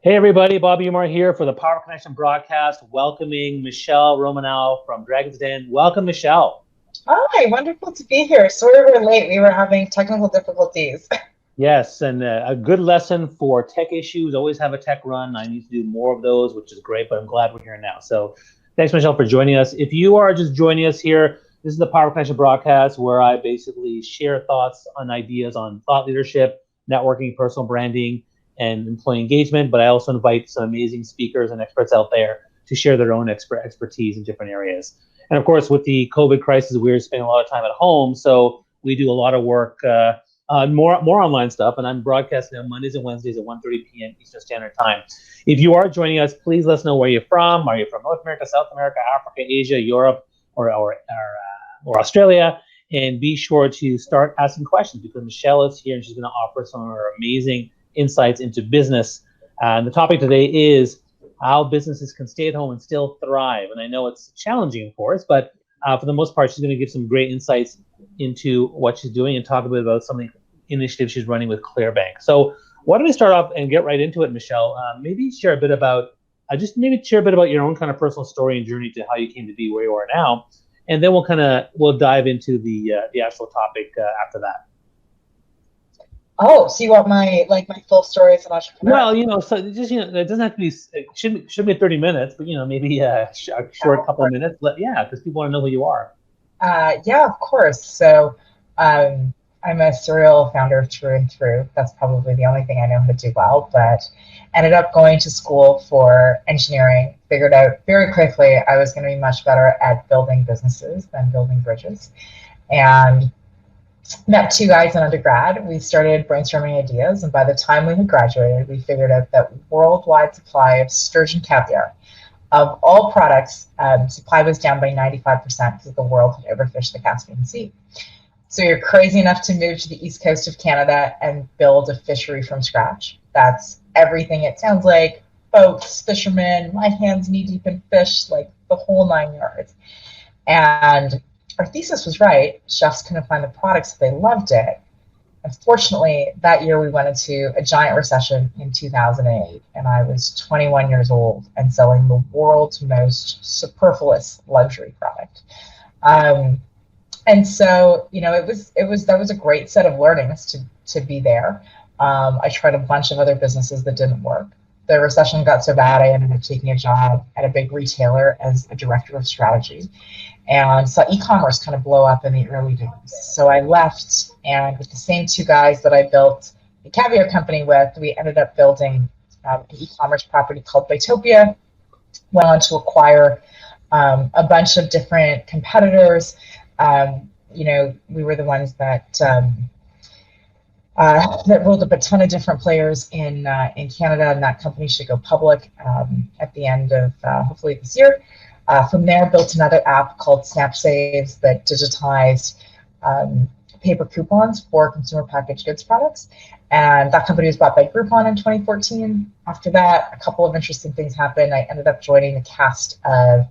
Hey everybody, Bobby Umar here for the Power Connection broadcast, welcoming Michele Romanow from Dragon's Den. Welcome, Michele. Hi, wonderful to be here. Sorry we're late. We were having technical difficulties. Yes, and a good lesson for tech issues. Always have a tech run. I need to do more of those, which is great, but I'm glad we're here now. So thanks, Michele, for joining us. If you are just joining us here, this is the Power Connection broadcast where I basically share thoughts on ideas on thought leadership, networking, personal branding, and employee engagement. But I also invite some amazing speakers and experts out there to share their own expertise in different areas. And of course, with the COVID crisis, we're spending a lot of time at home. So we do a lot of work more online stuff, and I'm broadcasting on Mondays and Wednesdays at 1:30 p.m. Eastern Standard Time. If you are joining us, please let us know where you're from. Are you from North America, South America, Africa, Asia, Europe, or Australia? And be sure to start asking questions because Michele is here and she's going to offer some of her amazing insights into business. And the topic today is how businesses can stay at home and still thrive. And I know it's challenging, of course, but for the most part, she's going to give some great insights into what she's doing and talk a bit about some of the initiatives she's running with Clearbanc. So why don't we start off and get right into it, Michele? Maybe share a bit about your own kind of personal story and journey to how you came to be where you are now, and then we'll dive into the actual topic after that. Oh, so you want my full story as an entrepreneur? Well, so just it doesn't have to be. It should be 30 minutes, but maybe a short couple of minutes. Because people want to know who you are. Yeah, of course. So I'm a serial founder through and through. That's probably the only thing I know how to do well, but ended up going to school for engineering, figured out very quickly I was going to be much better at building businesses than building bridges. And met two guys in undergrad. We started brainstorming ideas, and by the time we had graduated, we figured out that worldwide supply of sturgeon caviar of all products, supply was down by 95% because the world had overfished the Caspian Sea. So you're crazy enough to move to the east coast of Canada and build a fishery from scratch. That's everything it sounds like. Boats, fishermen, my hands knee deep in fish, like the whole 9 yards. And our thesis was right. Chefs couldn't find the products if they loved it. Unfortunately, that year we went into a giant recession in 2008, and I was 21 years old and selling the world's most superfluous luxury product. And so, that was a great set of learnings to be there. I tried a bunch of other businesses that didn't work. The recession got so bad, I ended up taking a job at a big retailer as a director of strategy, and saw e-commerce kind of blow up in the early days. So I left, and with the same two guys that I built the caviar company with, we ended up building an e-commerce property called Bytopia. Went on to acquire a bunch of different competitors. We were the ones that rolled up a ton of different players in Canada, and that company should go public at the end of hopefully this year. From there, built another app called Snap Saves that digitized paper coupons for consumer packaged goods products. And that company was bought by Groupon in 2014. After that, a couple of interesting things happened. I ended up joining the cast of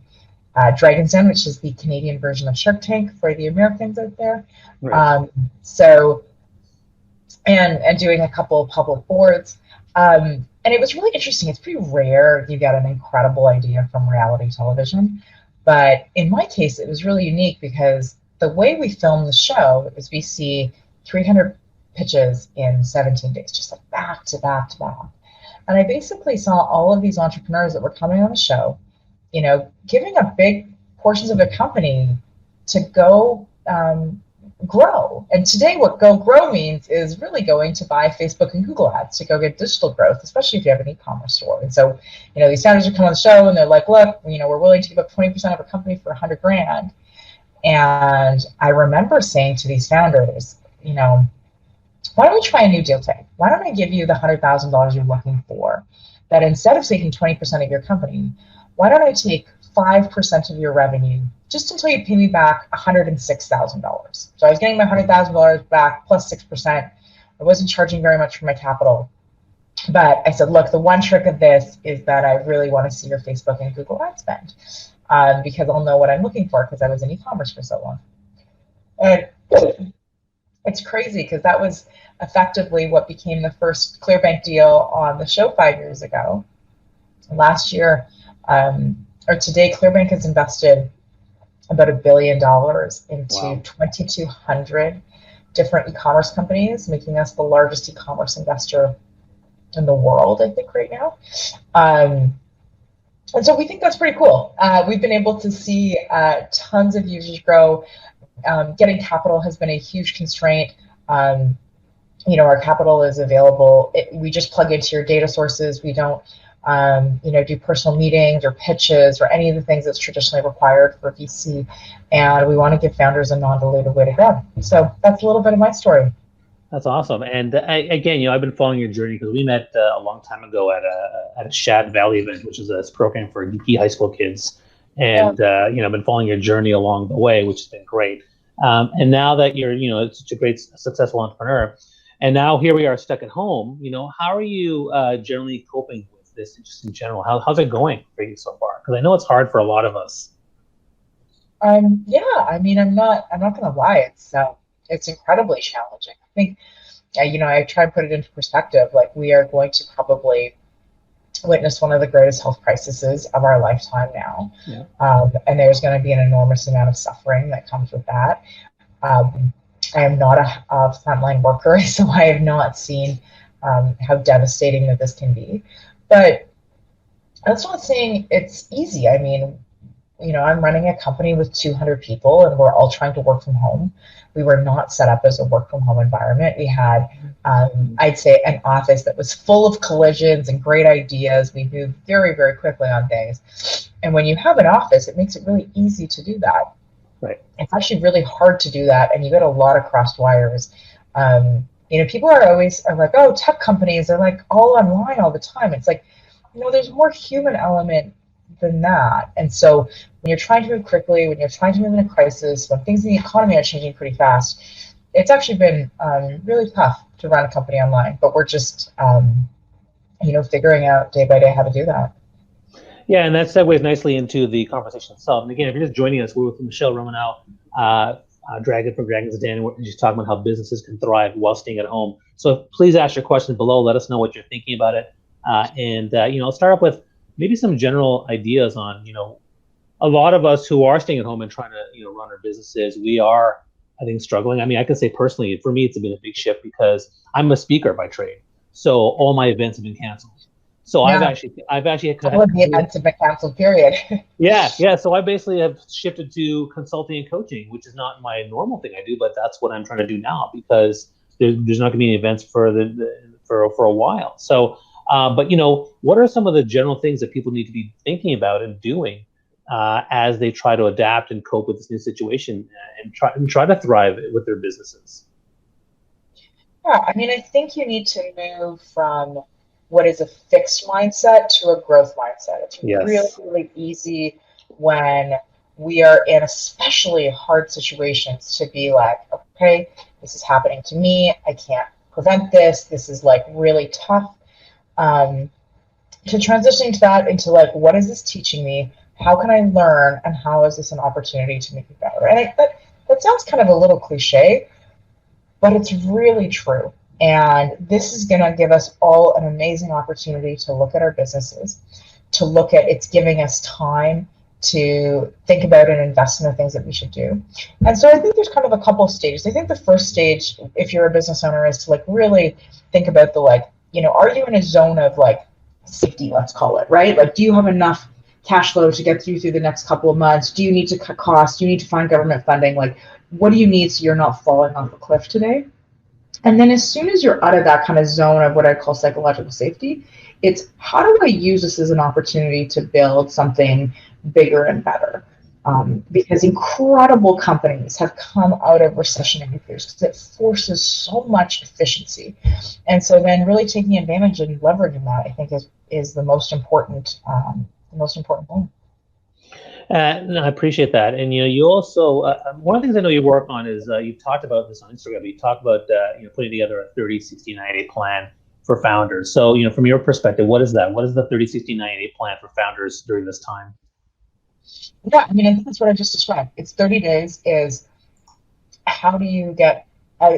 Dragon's Den, which is the Canadian version of Shark Tank for the Americans out there. Right. And doing a couple of public boards. And it was really interesting. It's pretty rare you get an incredible idea from reality television. But in my case, it was really unique because the way we film the show is we see 300 pitches in 17 days, just like back to back to back. And I basically saw all of these entrepreneurs that were coming on the show, giving up big portions of their company to go grow. And today what go grow means is really going to buy Facebook and Google ads to go get digital growth, especially if you have an e-commerce store. And so, these founders would come on the show and they're like, look, we're willing to give up 20% of our company for $100,000. And I remember saying to these founders, why don't we try a new deal today? Why don't I give you the $100,000 you're looking for? That instead of taking 20% of your company, why don't I take 5% of your revenue just until you pay me back $106,000. So I was getting my $100,000 back plus 6%. I wasn't charging very much for my capital. But I said, look, the one trick of this is that I really want to see your Facebook and Google ad spend because I'll know what I'm looking for because I was in e-commerce for so long. And It's crazy because that was effectively what became the first Clearbanc deal on the show 5 years ago. Last year, or today, Clearbanc has invested about $1 billion into Wow. 2,200 different e-commerce companies, making us the largest e-commerce investor in the world, I think, right now. And so we think that's pretty cool. We've been able to see tons of users grow. Getting capital has been a huge constraint. Our capital is available. We just plug into your data sources. We don't do personal meetings or pitches or any of the things that's traditionally required for VC. And we want to give founders a non-dilutive way to grow. So that's a little bit of my story. That's awesome. And again, I've been following your journey because we met a long time ago at a Shad Valley event, which is a program for geeky high school kids. And I've been following your journey along the way, which has been great. And now that you're such a great successful entrepreneur, and now here we are stuck at home. How are you generally coping with this just in general? How's it going for you so far? Because I know it's hard for a lot of us. Yeah, I mean, I'm not gonna lie. It's incredibly challenging. I think, I try and put it into perspective. Like, we are going to probably witness one of the greatest health crises of our lifetime now. Yeah. And there's going to be an enormous amount of suffering that comes with that. I am not a frontline worker, so I have not seen how devastating that this can be. But that's not saying it's easy. I mean, I'm running a company with 200 people, and we're all trying to work from home. We were not set up as a work from home environment. We had, I'd say, an office that was full of collisions and great ideas. We moved very, very quickly on things. And when you have an office, it makes it really easy to do that. Right. It's actually really hard to do that, and you get a lot of crossed wires. People are like, oh, tech companies are like all online all the time. It's like, there's more human element than that. And so when you're trying to move quickly, when you're trying to move in a crisis, when things in the economy are changing pretty fast, it's actually been really tough to run a company online. But we're just, figuring out day by day how to do that. Yeah, and that segues nicely into the conversation itself. And again, if you're just joining us, we're with Michele Romanow, Dragon for Dragons Den, and she's talking about how businesses can thrive while staying at home. So please ask your questions below. Let us know what you're thinking about it. I'll start off with maybe some general ideas on, a lot of us who are staying at home and trying to, run our businesses, we are, I think, struggling. I mean, I can say personally, for me, it's been a big shift because I'm a speaker by trade. So all my events have been canceled. So yeah. I've actually all of the events have been canceled, period. Yeah. So I basically have shifted to consulting and coaching, which is not my normal thing I do, but that's what I'm trying to do now because there's not going to be any events for a while. So, but what are some of the general things that people need to be thinking about and doing as they try to adapt and cope with this new situation and try to thrive with their businesses? Yeah, I mean, I think you need to move from what is a fixed mindset to a growth mindset. It's really, really easy when we are in especially hard situations to be like, okay, this is happening to me. I can't prevent this. This is like really tough. To transition to that into like, what is this teaching me? How can I learn? And how is this an opportunity to make it better? And that sounds kind of a little cliche, but it's really true. And this is going to give us all an amazing opportunity to look at our businesses, to look at it's giving us time to think about and invest in the things that we should do. And so I think there's kind of a couple of stages. I think the first stage, if you're a business owner, is to like really think about the like, are you in a zone of like safety, let's call it, right? Like, do you have enough cash flow to get you through the next couple of months? Do you need to cut costs? Do you need to find government funding? Like, what do you need so you're not falling off a cliff today? And then as soon as you're out of that kind of zone of what I call psychological safety, it's how do I use this as an opportunity to build something bigger and better? Because incredible companies have come out of recessionary fears because it forces so much efficiency. And so then really taking advantage and leveraging that, I think, is the most important thing. No, I appreciate that. And, you also, one of the things I know you work on is you've talked about this on Instagram, but you talk about, putting together a 30, 60, 90-day plan for founders. So, from your perspective, what is that? What is the 30, 60, 90-day plan for founders during this time? Yeah, I mean, I think that's what I just described. It's 30 days is how do you get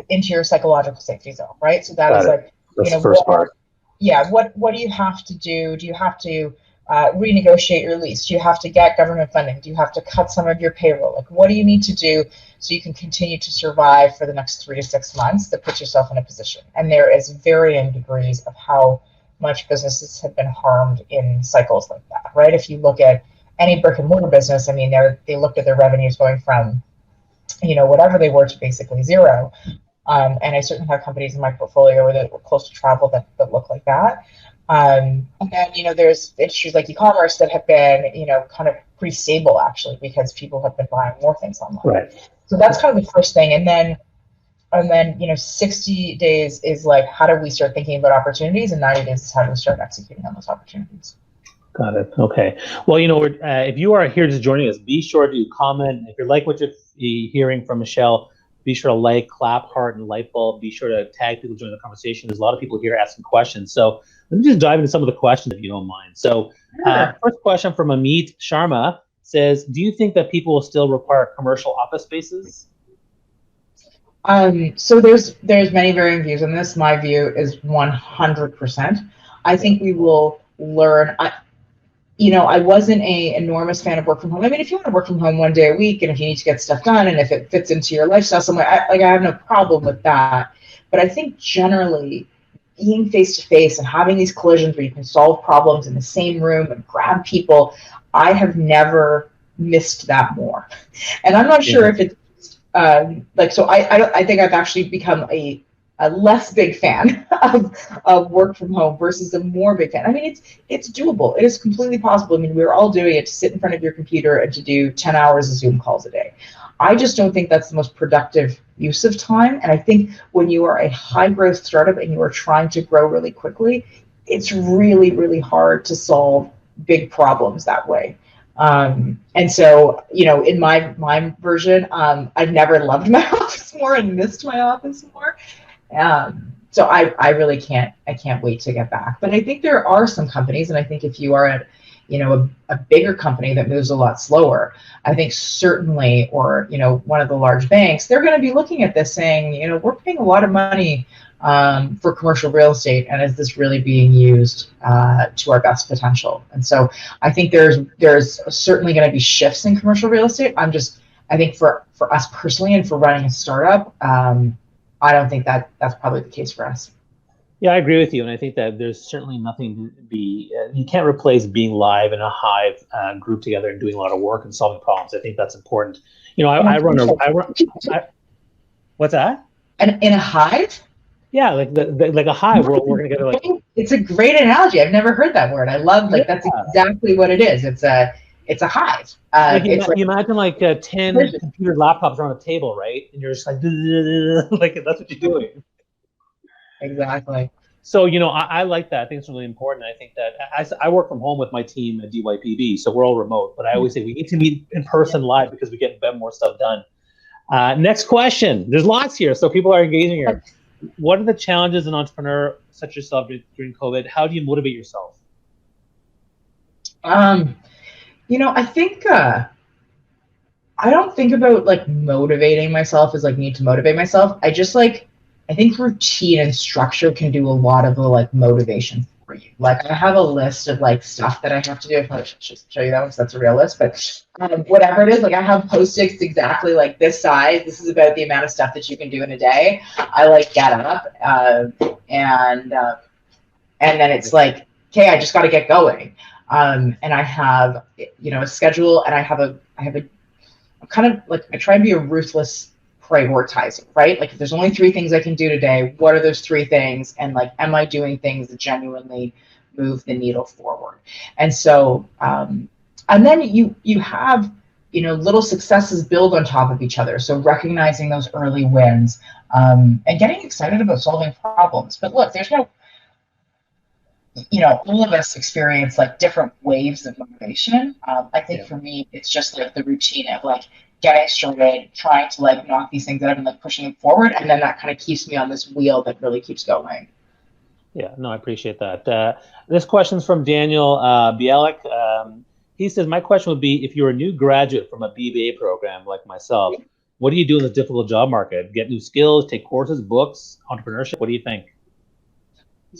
into your psychological safety zone, right? So that Got is it. like, That's the first part. what do you have to do? Do you have to renegotiate your lease? Do you have to get government funding? Do you have to cut some of your payroll? Like, what do you need to do so you can continue to survive for the next 3 to 6 months that puts yourself in a position? And there is varying degrees of how much businesses have been harmed in cycles like that, right? If you look at any brick and mortar business, I mean, they looked at their revenues going from, whatever they were to basically zero. And I certainly have companies in my portfolio that were close to travel that look like that. And then, there's issues like e-commerce that have been, kind of pretty stable actually, because people have been buying more things online. Right. So that's kind of the first thing. And then, 60 days is like, how do we start thinking about opportunities? And 90 days is how do we start executing on those opportunities? Got it. Okay. Well, if you are here just joining us, be sure to comment. If you like what you're hearing from Michele, be sure to like, clap, heart, and light bulb. Be sure to tag people join the conversation. There's a lot of people here asking questions. So let me just dive into some of the questions if you don't mind. So first question from Amit Sharma says, do you think that people will still require commercial office spaces? So there's many varying views on this. My view is 100%. I think we will learn. I wasn't an enormous fan of work from home. I mean, if you want to work from home one day a week, and if you need to get stuff done, and if it fits into your lifestyle somewhere, I have no problem with that. But I think generally, being face to face and having these collisions where you can solve problems in the same room and grab people, I have never missed that more. And I'm not sure if it's so I think I've actually become a less big fan of work from home versus a more big fan. I mean, it's doable. It is completely possible. I mean, we're all doing it to sit in front of your computer and to do 10 hours of Zoom calls a day. I just don't think that's the most productive use of time. And I think when you are a high growth startup and you are trying to grow really quickly, it's really, really hard to solve big problems that way. And so, in my version, I've never loved my office more and missed my office more. So I really can't wait to get back. But I think there are some companies, and I think if you are at, a bigger company that moves a lot slower, I think certainly, or, one of the large banks, they're going to be looking at this saying, we're paying a lot of money for commercial real estate, and is this really being used to our best potential? And so I think there's certainly going to be shifts in commercial real estate. I think for us personally and for running a startup, I don't think that's probably the case for us. Yeah, I agree with you, and I think that there's certainly nothing to be. You can't replace being live in a hive group together and doing a lot of work and solving problems. I think that's important. I run. What's that? And in a hive? Yeah, like a hive. We're working together. Like, it's a great analogy. I've never heard that word. I love that's exactly what it is. It's a hive. You imagine like 10 computer laptops around a table, right? And you're just like that's what you're doing. Exactly. So, I like that. I think it's really important. I think that I work from home with my team at DYPB, so we're all remote. But I always say we need to meet in person live because we get more stuff done. Next question. There's lots here, so people are engaging here. What are the challenges an entrepreneur such as yourself during COVID? How do you motivate yourself? I think I don't think about like motivating myself as like need to motivate myself. I think routine and structure can do a lot of the like motivation for you. Like I have a list of like stuff that I have to do. I probably should show you that one because that's a real list. But whatever it is, like I have Post-its exactly like this size. This is about the amount of stuff that you can do in a day. I like get up and then it's like, okay, I just got to get going. And I have a schedule, and I have a kind of like I try and be a ruthless prioritizing, right? Like if there's only 3 things I can do today, what are those 3 things? And like, am I doing things that genuinely move the needle forward? And so, and then you have, little successes build on top of each other. So recognizing those early wins and getting excited about solving problems. But look, there's no, all of us experience like different waves of motivation. I think for me, it's just like the routine of like, getting started, trying to like knock these things out and like pushing them forward, and then that kind of keeps me on this wheel that really keeps going. Yeah, no, I appreciate that. This question's from Daniel Bielik. He says, my question would be, if you're a new graduate from a BBA program like myself, What do you do in this difficult job market? Get new skills, take courses, books, entrepreneurship? What do you think?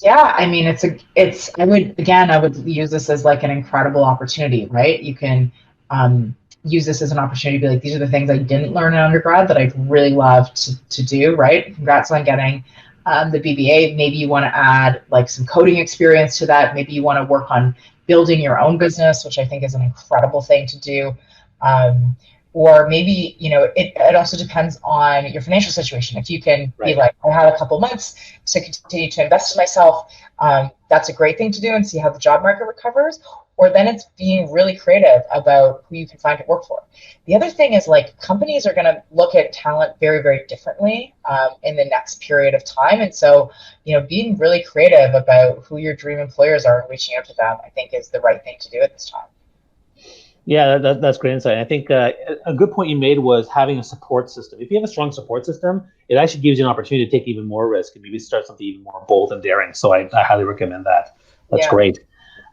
Yeah, I mean, I would use this as like an incredible opportunity, right? You can use this as an opportunity to be like, these are the things I didn't learn in undergrad that I'd really love to do, right? Congrats on getting the BBA. Maybe you want to add like some coding experience to that. Maybe you want to work on building your own business, which I think is an incredible thing to do. Um, or maybe, it also depends on your financial situation. If you can be Right. like, I have a couple months to continue to invest in myself, that's a great thing to do and see how the job market recovers. Or then it's being really creative about who you can find to work for. The other thing is like companies are going to look at talent very, very differently in the next period of time. And so, being really creative about who your dream employers are and reaching out to them, I think is the right thing to do at this time. Yeah, that's great insight. I think a good point you made was having a support system. If you have a strong support system, it actually gives you an opportunity to take even more risk and maybe start something even more bold and daring. So I highly recommend that. That's Yeah. great.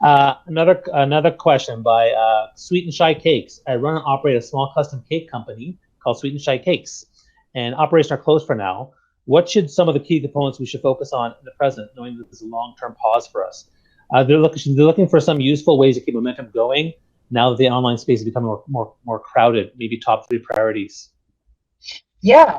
Another question by Sweet and Shy Cakes. I run and operate a small custom cake company called Sweet and Shy Cakes, and operations are closed for now. What should some of the key components we should focus on in the present, knowing that this is a long-term pause for us? They're looking for some useful ways to keep momentum going now that the online space is becoming more crowded. Maybe top three priorities. Yeah.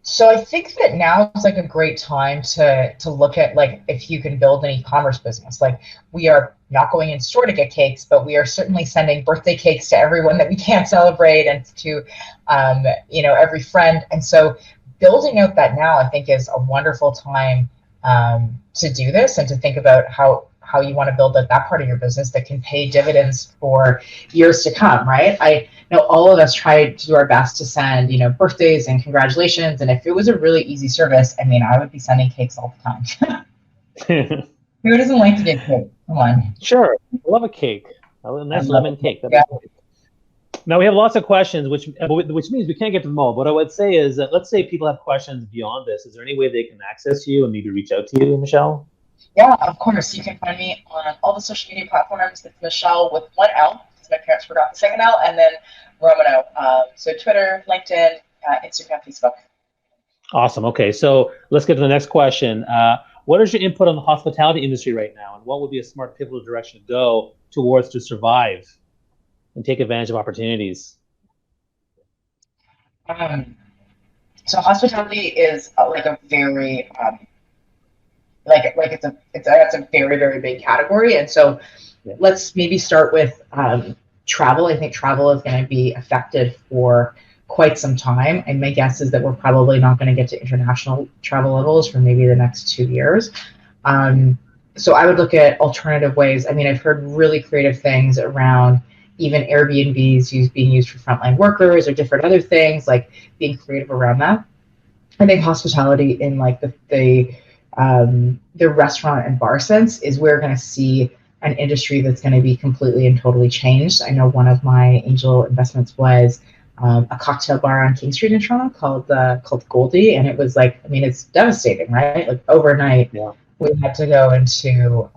So I think that now is like a great time to look at like if you can build an e-commerce business. Like we are not going in store to get cakes, but we are certainly sending birthday cakes to everyone that we can't celebrate and to every friend. And so building out that now I think is a wonderful time to do this and to think about how you want to build out that part of your business that can pay dividends for years to come, right? I know all of us try to do our best to send, birthdays and congratulations. And if it was a really easy service, I mean, I would be sending cakes all the time. Who doesn't like to get cake? Come on. Sure, I love a cake. I love a I nice love lemon it. cake. That'd Yeah. be great. Now we have lots of questions, which means we can't get to them all. What I would say is that let's say people have questions beyond this. Is there any way they can access you and maybe reach out to you, Michelle? Yeah, of course. You can find me on all the social media platforms. It's Michelle with one L, because my parents forgot the second L, and then Romanow. So Twitter, LinkedIn, Instagram, Facebook. Awesome. Okay, so let's get to the next question. What is your input on the hospitality industry right now, and what would be a smart pivotal direction to go towards to survive and take advantage of opportunities? Um, so hospitality is like a very it's a very, very big category. And so Yeah. let's maybe start with travel. I think travel is going to be affected for quite some time, and my guess is that we're probably not going to get to international travel levels for maybe the next 2 years. So I would look at alternative ways. I mean, I've heard really creative things around even Airbnbs being used for frontline workers or different other things, like being creative around that. I think hospitality in like the restaurant and bar sense is we're going to see an industry that's going to be completely and totally changed. I know one of my angel investments was a cocktail bar on King Street in Toronto called Goldie, and it was like, I mean, it's devastating, right? Like overnight, Yeah. we had to go into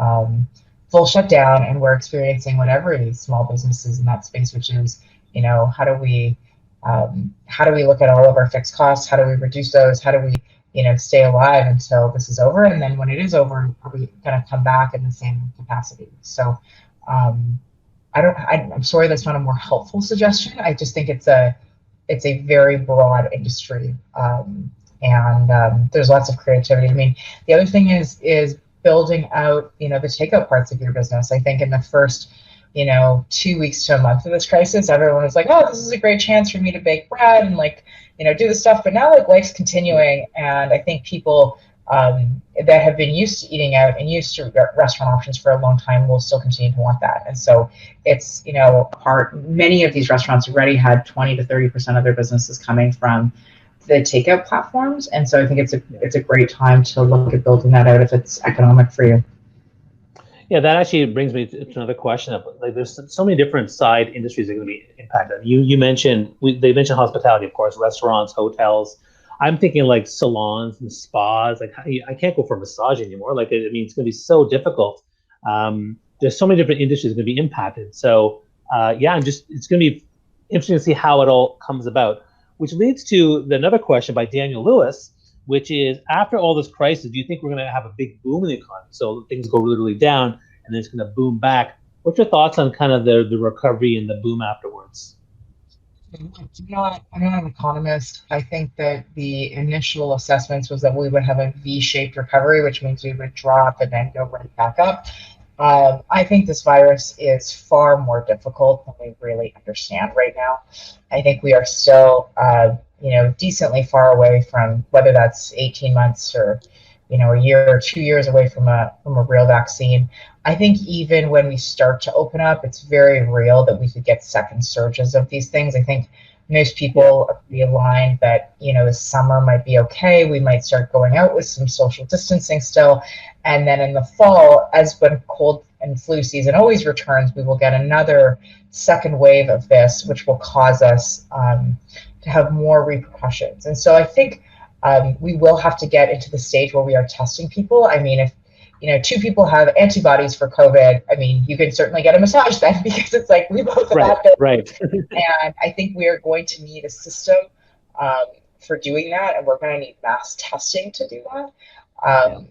full shutdown, and we're experiencing what every small businesses in that space, which is, how do we look at all of our fixed costs? How do we reduce those? How do we stay alive until this is over? And then when it is over, are we going to come back in the same capacity? So I'm sorry that's not a more helpful suggestion. I just think it's a very broad industry. And there's lots of creativity. I mean, the other thing is building out, the takeout parts of your business. I think in the first 2 weeks to a month of this crisis, everyone was like, oh, this is a great chance for me to bake bread and do the stuff. But now life's continuing, and I think people that have been used to eating out and used to restaurant options for a long time will still continue to want that. And so it's, many of these restaurants already had 20 to 30% of their businesses coming from the takeout platforms. And so I think it's a great time to look at building that out if it's economic for you. Yeah, that actually brings me to another question. Like, there's so many different side industries that are going to be impacted. You mentioned they mentioned hospitality, of course, restaurants, hotels. I'm thinking like salons and spas. Like, I can't go for a massage anymore. Like, I mean, it's going to be so difficult. There's so many different industries going to be impacted. So, it's going to be interesting to see how it all comes about, which leads to another question by Daniel Lewis, which is, after all this crisis, do you think we're going to have a big boom in the economy? So things go really down and then it's going to boom back. What's your thoughts on kind of the recovery and the boom afterwards? I'm not an economist. I think that the initial assessments was that we would have a V-shaped recovery, which means we would drop and then go right back up. I think this virus is far more difficult than we really understand right now. I think we are still, decently far away from, whether that's 18 months or, a year or 2 years away from a real vaccine. I think even when we start to open up, it's very real that we could get second surges of these things. I think most people are pretty aligned that, this summer might be okay. We might start going out with some social distancing still. And then in the fall, as when cold and flu season always returns, we will get another second wave of this, which will cause us to have more repercussions. And so I think we will have to get into the stage where we are testing people. I mean, if two people have antibodies for COVID, I mean, you can certainly get a massage then, because it's like we both have had it. Right. And I think we are going to need a system for doing that, and we're going to need mass testing to do that.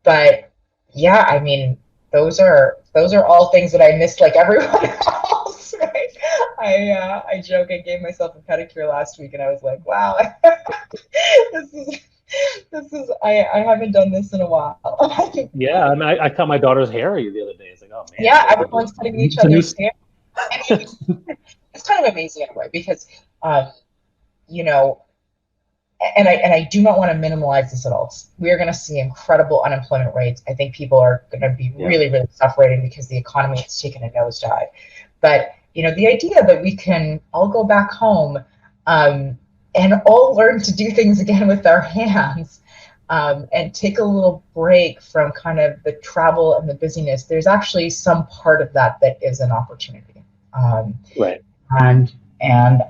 But yeah, I mean, those are all things that I missed like everyone else, right? I joke, I gave myself a pedicure last week and I was like, wow, this is I haven't done this in a while. Yeah, I mean, I cut my daughter's hair the other day. It's like, oh man. Yeah, everyone's cutting each other's hair. It's kind of amazing in a way, because and I do not want to minimize this at all. We are going to see incredible unemployment rates. I think people are going to be really, really suffering because the economy has taken a nosedive. But the idea that we can all go back home and all learn to do things again with our hands, and take a little break from kind of the travel and the busyness, there's actually some part of that is an opportunity. Right. And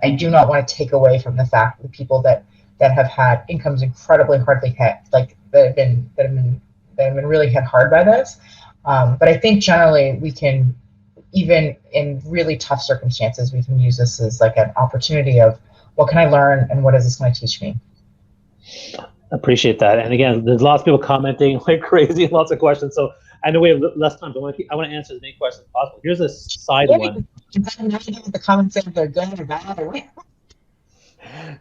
I do not want to take away from the fact that the people that have had incomes incredibly hardly hit, like that have been really hit hard by this. But I think generally we can, even in really tough circumstances, we can use this as like an opportunity of, what can I learn and what is this going to teach me? Appreciate that. And again, there's lots of people commenting like crazy, lots of questions. So I know we have less time, but I want to answer as many questions as possible. Here's a side one. It doesn't matter what the comments say, if they're good or bad or what.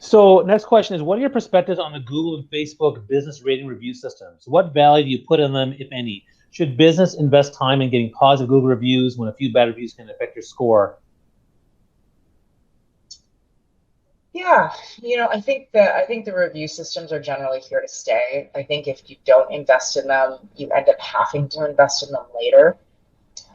So next question is, what are your perspectives on the Google and Facebook business rating review systems? What value do you put in them, if any? Should business invest time in getting positive Google reviews when a few bad reviews can affect your score? Yeah, I think the review systems are generally here to stay. I think if you don't invest in them, you end up having to invest in them later.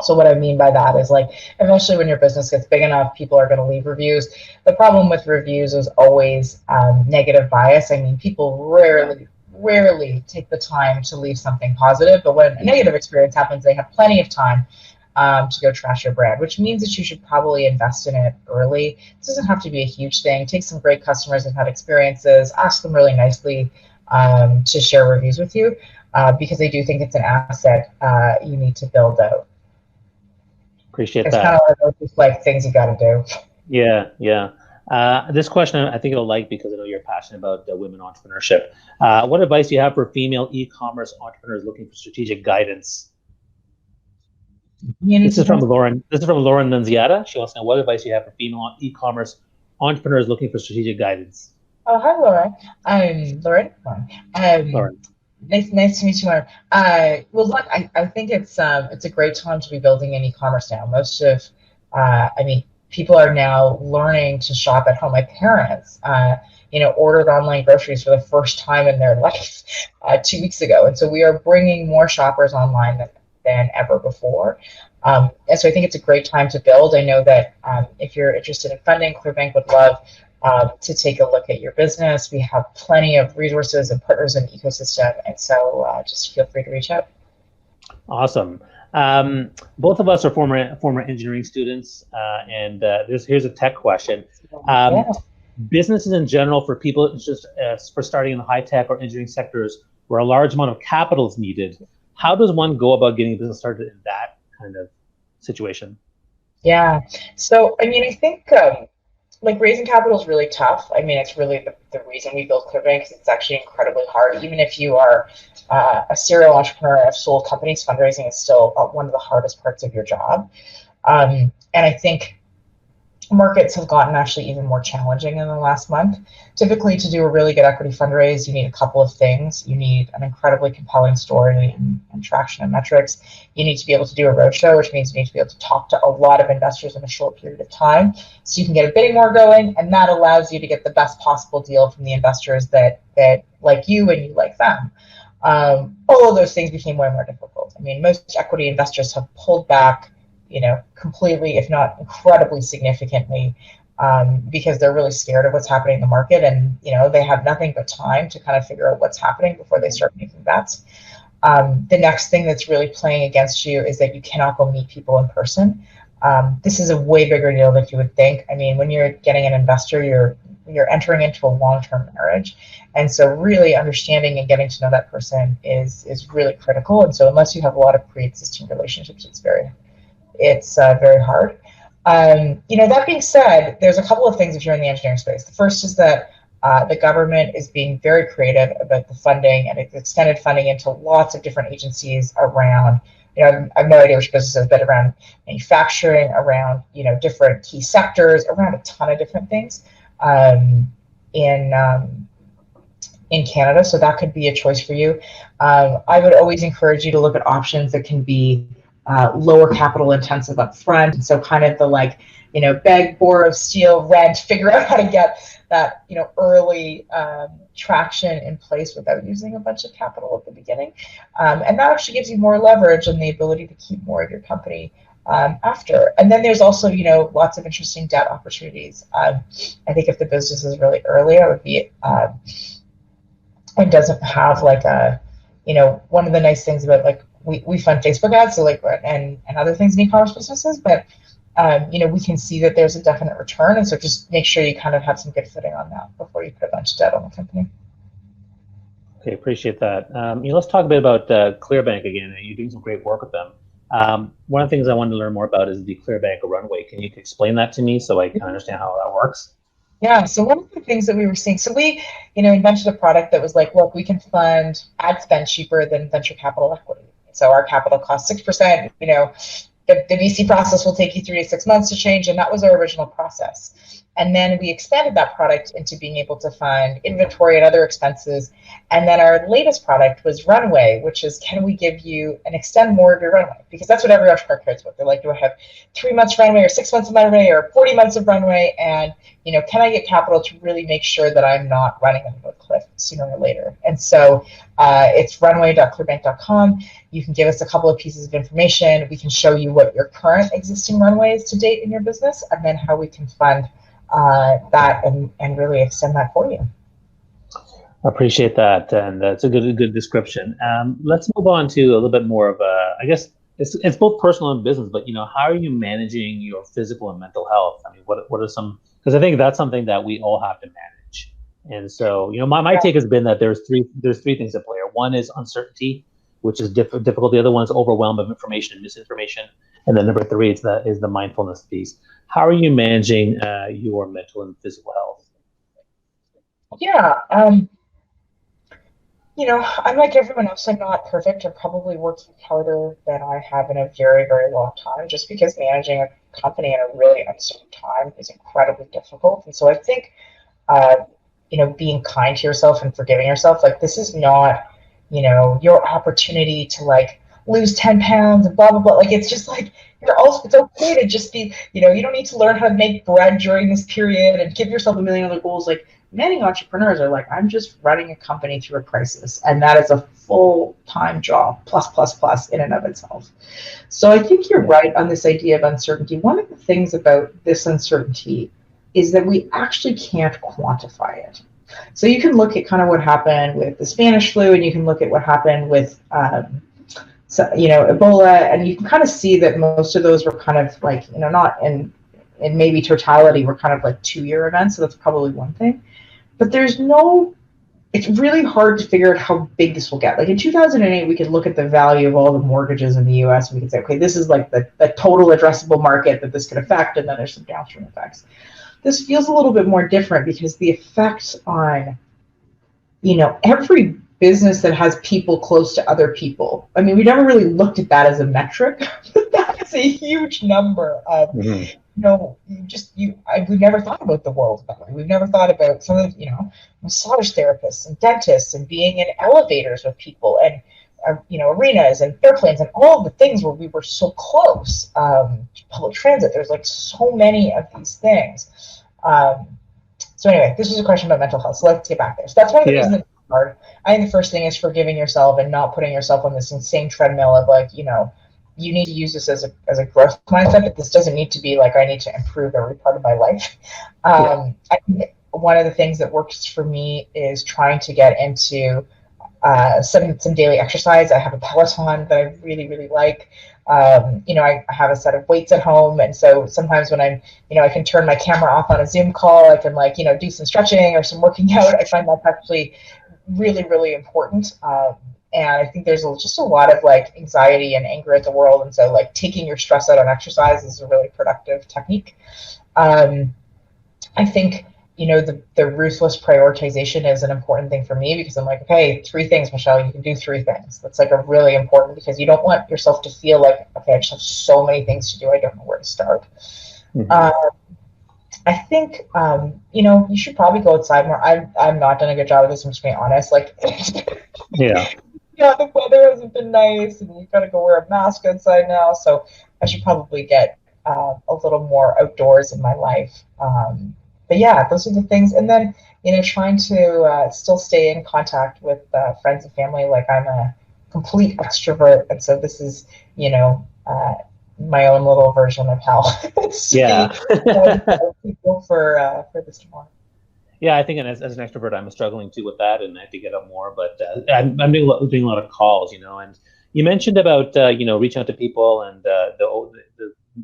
So what I mean by that is, like, eventually when your business gets big enough, people are going to leave reviews. The problem with reviews is always negative bias. I mean, people rarely take the time to leave something positive, but when a negative experience happens, they have plenty of time to go trash your brand, which means that you should probably invest in it early. It doesn't have to be a huge thing. Take some great customers that have had experiences, ask them really nicely to share reviews with you, because I do think it's an asset you need to build out. Appreciate it's that. It's kind of one of those just like things you got to do. Yeah. This question I think you'll like, because I know you're passionate about women entrepreneurship. What advice do you have for female e-commerce entrepreneurs looking for strategic guidance? This is from Lauren Nunziata. She wants to know, what advice do you have for female e-commerce entrepreneurs looking for strategic guidance? Oh, hi, Lauren. Lauren. Nice to meet you, Lauren. Well, look, I think it's a great time to be building an e-commerce now. Most of, people are now learning to shop at home. My parents, ordered online groceries for the first time in their life 2 weeks ago, and so we are bringing more shoppers online than ever before. And so I think it's a great time to build. I know that if you're interested in funding, Clearbanc would love to take a look at your business. We have plenty of resources and partners in the ecosystem, and so just feel free to reach out. Awesome. Both of us are former engineering students, and here's a tech question. Businesses in general, for people just for starting in the high tech or engineering sectors where a large amount of capital is needed, how does one go about getting a business started in that kind of situation? Yeah. So, I mean, I think like raising capital is really tough. I mean, it's really the reason we built Clearbanc, because it's actually incredibly hard. Even if you are a serial entrepreneur of sold companies, fundraising is still one of the hardest parts of your job. And I think markets have gotten actually even more challenging in the last month. Typically, to do a really good equity fundraise, you need a couple of things. You need an incredibly compelling story and traction and metrics. You need to be able to do a roadshow, which means you need to be able to talk to a lot of investors in a short period of time, so you can get a bidding war going, and that allows you to get the best possible deal from the investors that like you and you like them. All of those things became way more difficult. I mean, most equity investors have pulled back, completely, if not incredibly significantly, because they're really scared of what's happening in the market, and they have nothing but time to kind of figure out what's happening before they start making bets. The next thing that's really playing against you is that you cannot go meet people in person. This is a way bigger deal than you would think. I mean, when you're getting an investor, you're entering into a long-term marriage, and so really understanding and getting to know that person is really critical. And so unless you have a lot of pre-existing relationships, it's very hard. That being said, there's a couple of things if you're in the engineering space. The first is that the government is being very creative about the funding, and it's extended funding into lots of different agencies around, I have no idea which businesses, but around manufacturing, around, different key sectors, around a ton of different things in Canada. So that could be a choice for you. I would always encourage you to look at options that can be lower capital intensive up front. And so kind of the beg, borrow, steal, rent, figure out how to get that, early traction in place without using a bunch of capital at the beginning. And that actually gives you more leverage and the ability to keep more of your company after. And then there's also, lots of interesting debt opportunities. I think if the business is really early, I would be, it doesn't have one of the nice things about we fund Facebook ads, so and other things in e-commerce businesses, but we can see that there's a definite return, and so just make sure you kind of have some good footing on that before you put a bunch of debt on the company. Okay, appreciate that. Let's talk a bit about Clearbanc again. You're doing some great work with them. One of the things I wanted to learn more about is the Clearbanc Runway. Can you explain that to me so I can understand how that works? Yeah, so one of the things that we were seeing, so we, invented a product that was like, look, we can fund ad spend cheaper than venture capital equity. So our capital costs 6%, the VC process will take you 3 to 6 months to change, and that was our original process. And then we expanded that product into being able to fund inventory and other expenses. And then our latest product was Runway, which is, can we give you and extend more of your runway? Because that's what every entrepreneur cares about. They're like, do I have 3 months runway or 6 months of runway or 40 months of runway? And, can I get capital to really make sure that I'm not running into a cliff sooner or later? And so it's runway.clearbanc.com. You can give us a couple of pieces of information. We can show you what your current existing runway is to date in your business, and then how we can fund that and really extend that for you. I appreciate that, and that's a good description. Let's move on to a little bit more of I guess it's both personal and business, but how are you managing your physical and mental health? I mean, what are some, because I think that's something that we all have to manage. And so my take has been that there's three things at play. One is uncertainty, which is difficult. The other one is overwhelm of information and misinformation, and then number 3 is the mindfulness piece. How are you managing your mental and physical health? Yeah, I'm like everyone else. I'm not perfect. I'm probably working harder than I have in a very, very long time, just because managing a company in a really uncertain time is incredibly difficult. And so I think, being kind to yourself and forgiving yourself, this is not, your opportunity to lose 10 pounds and blah, blah, blah. It's just it's okay to just be, you don't need to learn how to make bread during this period and give yourself a million other goals. Many entrepreneurs are I'm just running a company through a crisis, and that is a full-time job, plus in and of itself. So I think you're right on this idea of uncertainty. One of the things about this uncertainty is that we actually can't quantify it. So you can look at kind of what happened with the Spanish flu, and you can look at what happened with Ebola, and you can kind of see that most of those were kind of not in maybe totality, were kind of 2-year events. So that's probably one thing. But it's really hard to figure out how big this will get. In 2008, we could look at the value of all the mortgages in the US, and we could say, okay, this is the total addressable market that this could affect, and then there's some downstream effects. this feels a little bit more different because the effect on, every business that has people close to other people. I mean, we never really looked at that as a metric, but that is a huge number of, we've never thought about the world that way. We've never thought about some of, massage therapists and dentists and being in elevators with people and, arenas and airplanes and all of the things where we were so close. Public transit, there's like so many of these things. So anyway, this was a question about mental health. So let's get back there. So that's one of the reasons it's hard. I think the first thing is forgiving yourself and not putting yourself on this insane treadmill of like, you need to use this as a growth mindset, but this doesn't need to be like, I need to improve every part of my life. I think one of the things that works for me is trying to get into some daily exercise. I have a Peloton that I really, really like. I have a set of weights at home. And so sometimes when I'm, I can turn my camera off on a Zoom call, I can do some stretching or some working out. I find that's actually really, really important. And I think there's just a lot of anxiety and anger at the world. And so taking your stress out on exercise is a really productive technique. I think, the ruthless prioritization is an important thing for me because I'm like, okay, 3 things, Michelle, you can do 3 things. That's a really important because you don't want yourself to feel like, okay, I just have so many things to do. I don't know where to start. I think, you should probably go outside more. I'm not doing a good job of this, I'm just being honest. The weather hasn't been nice and you've got to go wear a mask outside now. So I should probably get a little more outdoors in my life. But yeah, those are the things. And then, trying to still stay in contact with friends and family. I'm a complete extrovert. And so this is, my own little version of hell. People for this tomorrow. Yeah, I think as an extrovert, I'm struggling too with that, and I have to get up more. But I'm doing a lot of calls, and you mentioned about reaching out to people and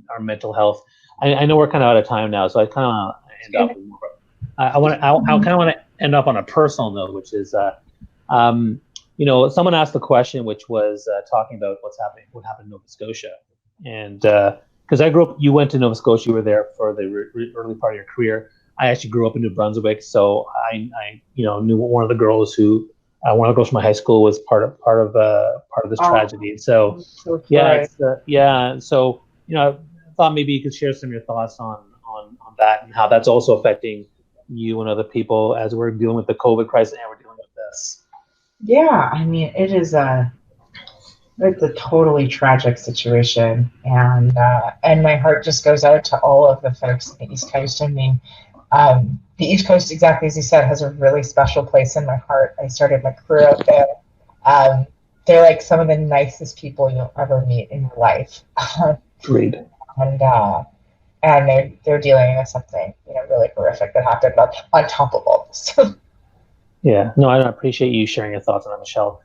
our mental health. I know we're kind of out of time now, so I kind of end up. I kind of want to end up on a personal note, which is, someone asked the question, which was talking about what happened in Nova Scotia, and because I grew up, you went to Nova Scotia, you were there for the early part of your career. I actually grew up in New Brunswick, so I knew one of the girls from my high school was part of this tragedy. So yeah, So I thought maybe you could share some of your thoughts on that and how that's also affecting you and other people as we're dealing with the COVID crisis and we're dealing with this. Yeah, I mean, it's a totally tragic situation, and my heart just goes out to all of the folks in the East Coast. I mean, the East Coast, exactly as you said, has a really special place in my heart. I started my career out there. They're some of the nicest people you'll ever meet in your life. Agreed. And they're dealing with something really horrific that happened on top of all this. Yeah, no, I appreciate you sharing your thoughts on that, Michelle.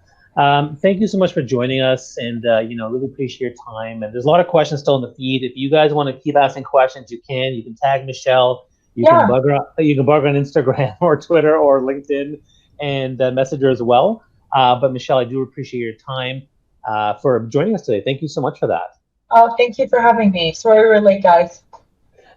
Thank you so much for joining us, and really appreciate your time. And there's a lot of questions still in the feed. If you guys want to keep asking questions, you can. You can tag Michelle. You can bug her on Instagram or Twitter or LinkedIn and message her as well. But Michelle, I do appreciate your time for joining us today. Thank you so much for that. Oh, thank you for having me. Sorry we were late, guys.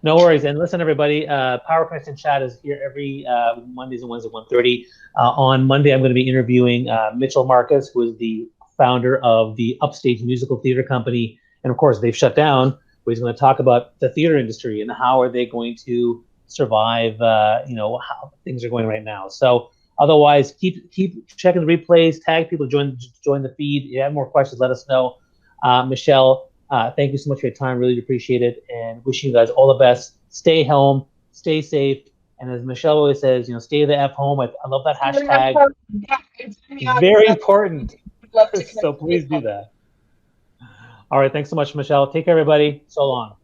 No worries. And listen, everybody, Power Connection Chat is here every Mondays and Wednesdays at 1:30. On Monday, I'm going to be interviewing Mitchell Marcus, who is the founder of the Upstage Musical Theater Company. And of course, they've shut down. But he's going to talk about the theater industry and how are they going to survive, how things are going right now. So otherwise, keep checking the replays, tag people, join the feed. If you have more questions, let us know. Michelle, thank you so much for your time. Really appreciate it, and wishing you guys all the best. Stay home, stay safe, and as Michelle always says, stay the F home. I love that hashtag. It's very important. So please do that. All right, thanks so much, Michelle. Take care, everybody. So long.